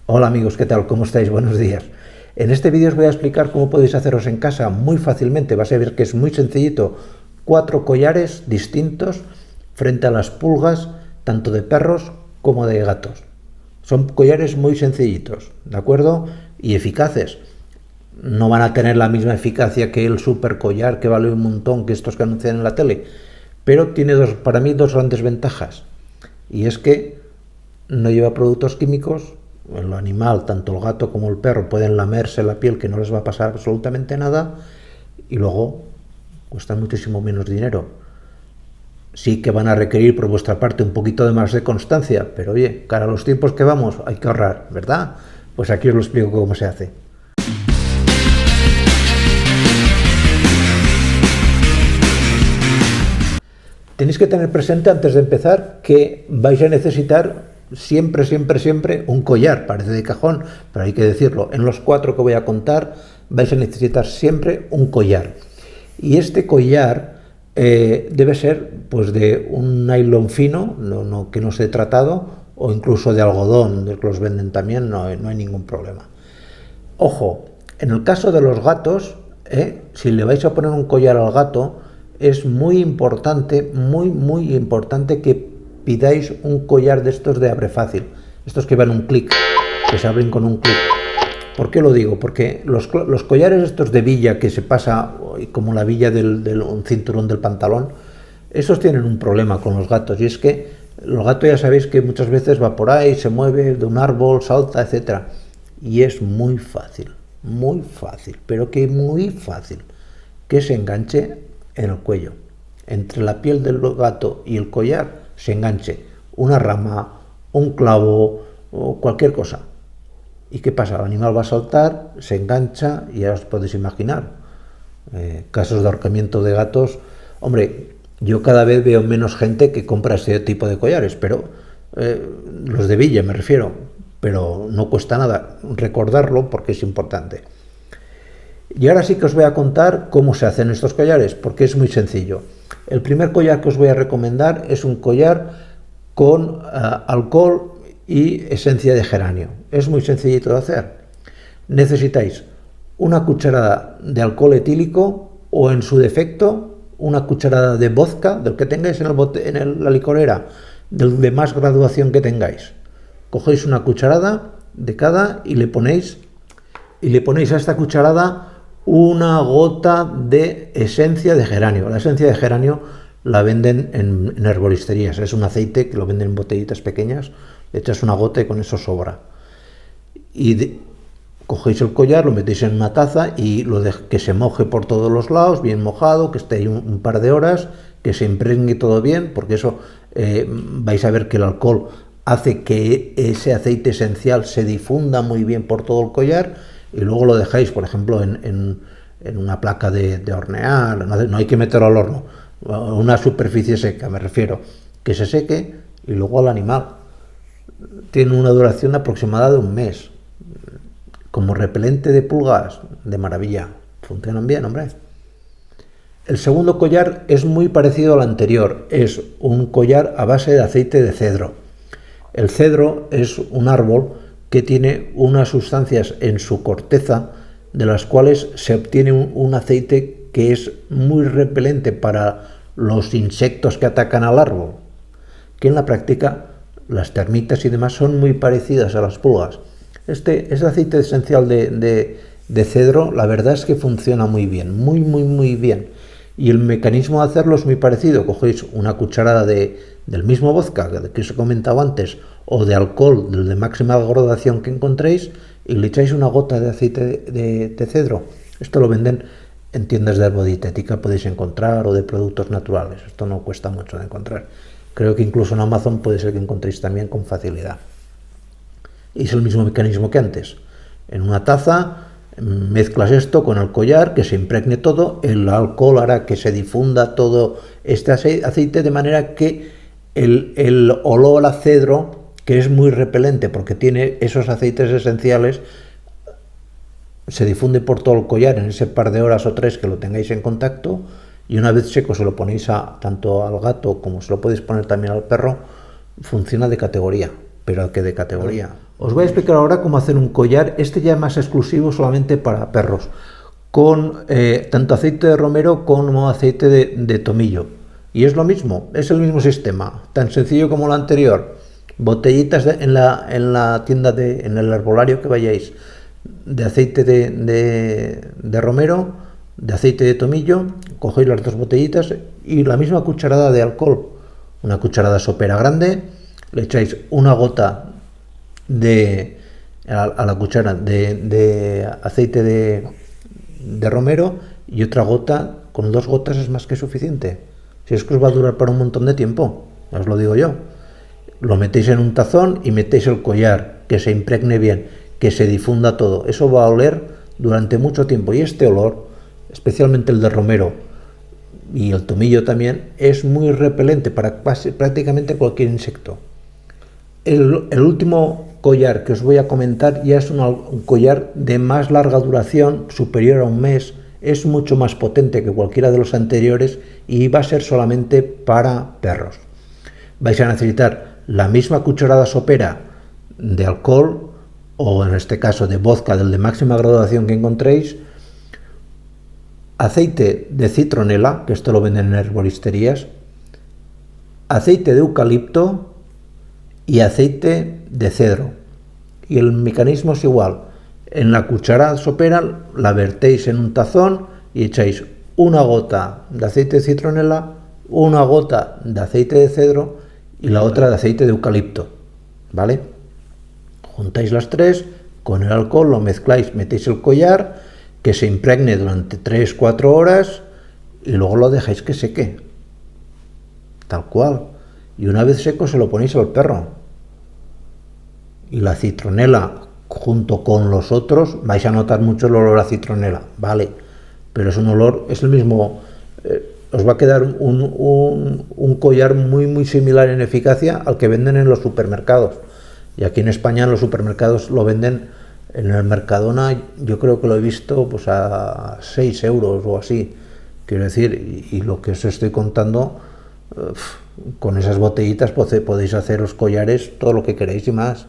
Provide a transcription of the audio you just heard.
Hola amigos, ¿qué tal? ¿Cómo estáis? Buenos días. En este vídeo os voy a explicar cómo podéis haceros en casa muy fácilmente. Vas a ver que es muy sencillito. 4 collares distintos frente a las pulgas, tanto de perros como de gatos. Son collares muy sencillitos, ¿de acuerdo? Y eficaces. No van a tener la misma eficacia que el super collar que vale un montón, que estos que anuncian en la tele. Pero tiene para mí dos grandes ventajas. Y es que no lleva productos químicos. El animal, tanto el gato como el perro, pueden lamerse la piel, que no les va a pasar absolutamente nada, y luego cuestan muchísimo menos dinero. Sí que van a requerir por vuestra parte un poquito de más de constancia, pero oye, cara a los tiempos que vamos, hay que ahorrar, ¿verdad? Pues aquí os lo explico cómo se hace. Tenéis que tener presente antes de empezar que vais a necesitar siempre un collar. Parece de cajón, pero hay que decirlo. En los 4 que voy a contar vais a necesitar siempre un collar. Y este collar debe ser pues de un nylon fino, que no sea tratado, o incluso de algodón, de que los venden también, no hay ningún problema. Ojo, en el caso de los gatos, si le vais a poner un collar al gato, es muy importante que pidáis un collar de estos de abre fácil, estos que van un clic, que se abren con un clic. ¿Por qué lo digo? Porque los collares estos de villa, que se pasa como la villa del un cinturón del pantalón, esos tienen un problema con los gatos, y es que el gato, ya sabéis que muchas veces va por ahí, se mueve de un árbol, salta, etcétera, y es muy fácil, pero que muy fácil, que se enganche en el cuello. Entre la piel del gato y el collar se enganche una rama, un clavo o cualquier cosa. ¿Y qué pasa? El animal va a saltar, se engancha y ya os podéis imaginar. Casos de ahorcamiento de gatos. Hombre, yo cada vez veo menos gente que compra este tipo de collares, pero los de villa me refiero, pero no cuesta nada recordarlo porque es importante. Y ahora sí que os voy a contar cómo se hacen estos collares, porque es muy sencillo. El primer collar que os voy a recomendar es un collar con alcohol y esencia de geranio. Es muy sencillito de hacer. Necesitáis una cucharada de alcohol etílico o, en su defecto, una cucharada de vodka, del que tengáis en la licorera, del de más graduación que tengáis. Cogéis una cucharada de cada y le ponéis a esta cucharada una gota de esencia de geranio. La esencia de geranio la venden en herboristerías. Es un aceite que lo venden en botellitas pequeñas. Le echas una gota y con eso sobra. Y cogéis el collar, lo metéis en una taza y que se moje por todos los lados, bien mojado, que esté ahí un par de horas, que se impregne todo bien, porque eso vais a ver que el alcohol hace que ese aceite esencial se difunda muy bien por todo el collar. Y luego lo dejáis, por ejemplo, en una placa de hornear. No hay que meterlo al horno, una superficie seca me refiero, que se seque, y luego al animal. Tiene una duración aproximada de un mes. Como repelente de pulgas, de maravilla. Funcionan bien, hombre. El segundo collar es muy parecido al anterior. Es un collar a base de aceite de cedro. El cedro es un árbol que tiene unas sustancias en su corteza de las cuales se obtiene un aceite que es muy repelente para los insectos que atacan al árbol, que en la práctica las termitas y demás son muy parecidas a las pulgas. Este aceite esencial de cedro, la verdad es que funciona muy bien, muy bien. Y el mecanismo de hacerlo es muy parecido. Cogéis una cucharada del mismo vodka que os he comentado antes, o de alcohol de máxima graduación que encontréis, y le echáis una gota de aceite de cedro. Esto lo venden en tiendas de herbodietética, podéis encontrar, o de productos naturales. Esto no cuesta mucho de encontrar. Creo que incluso en Amazon puede ser que encontréis también con facilidad. Y es el mismo mecanismo que antes. En una taza mezclas esto con el collar, que se impregne todo, el alcohol hará que se difunda todo este aceite, de manera que el olor a cedro, que es muy repelente porque tiene esos aceites esenciales, se difunde por todo el collar en ese par de horas o 3 que lo tengáis en contacto, y una vez seco se lo ponéis tanto al gato como se lo podéis poner también al perro. Funciona de categoría, pero que de categoría. Os voy a explicar ahora cómo hacer un collar, este ya más exclusivo solamente para perros, con tanto aceite de romero como aceite de tomillo. Y es lo mismo, es el mismo sistema, tan sencillo como lo anterior. Botellitas en la tienda, en el herbolario que vayáis, de aceite de romero, de aceite de tomillo, cogéis las dos botellitas y la misma cucharada de alcohol, una cucharada sopera grande, le echáis una gota a la cuchara de aceite de romero y otra gota, con 2 gotas es más que suficiente. Si es que os va a durar para un montón de tiempo, os lo digo yo. Lo metéis en un tazón y metéis el collar, que se impregne bien, que se difunda todo. Eso va a oler durante mucho tiempo y este olor, especialmente el de romero y el tomillo también, es muy repelente para prácticamente cualquier insecto. El último collar que os voy a comentar ya es un collar de más larga duración, superior a un mes, es mucho más potente que cualquiera de los anteriores y va a ser solamente para perros. Vais a necesitar la misma cucharada sopera de alcohol, o en este caso de vodka del de máxima graduación que encontréis, aceite de citronela, que esto lo venden en herboristerías, aceite de eucalipto y aceite de cedro. Y el mecanismo es igual. En la cucharada sopera la vertéis en un tazón y echáis una gota de aceite de citronela, una gota de aceite de cedro y la otra de aceite de eucalipto, ¿vale? Juntáis las tres, con el alcohol lo mezcláis, metéis el collar, que se impregne durante 3-4 horas y luego lo dejáis que seque, tal cual. Y una vez seco se lo ponéis al perro. Y la citronela junto con los otros, vais a notar mucho el olor a citronela, ¿vale? Pero es un olor, es el mismo, os va a quedar un collar muy similar en eficacia al que venden en los supermercados. Y aquí en España en los supermercados lo venden, en el Mercadona yo creo que lo he visto pues a 6 euros o así. Quiero decir, y lo que os estoy contando, con esas botellitas podéis haceros collares todo lo que queréis y más.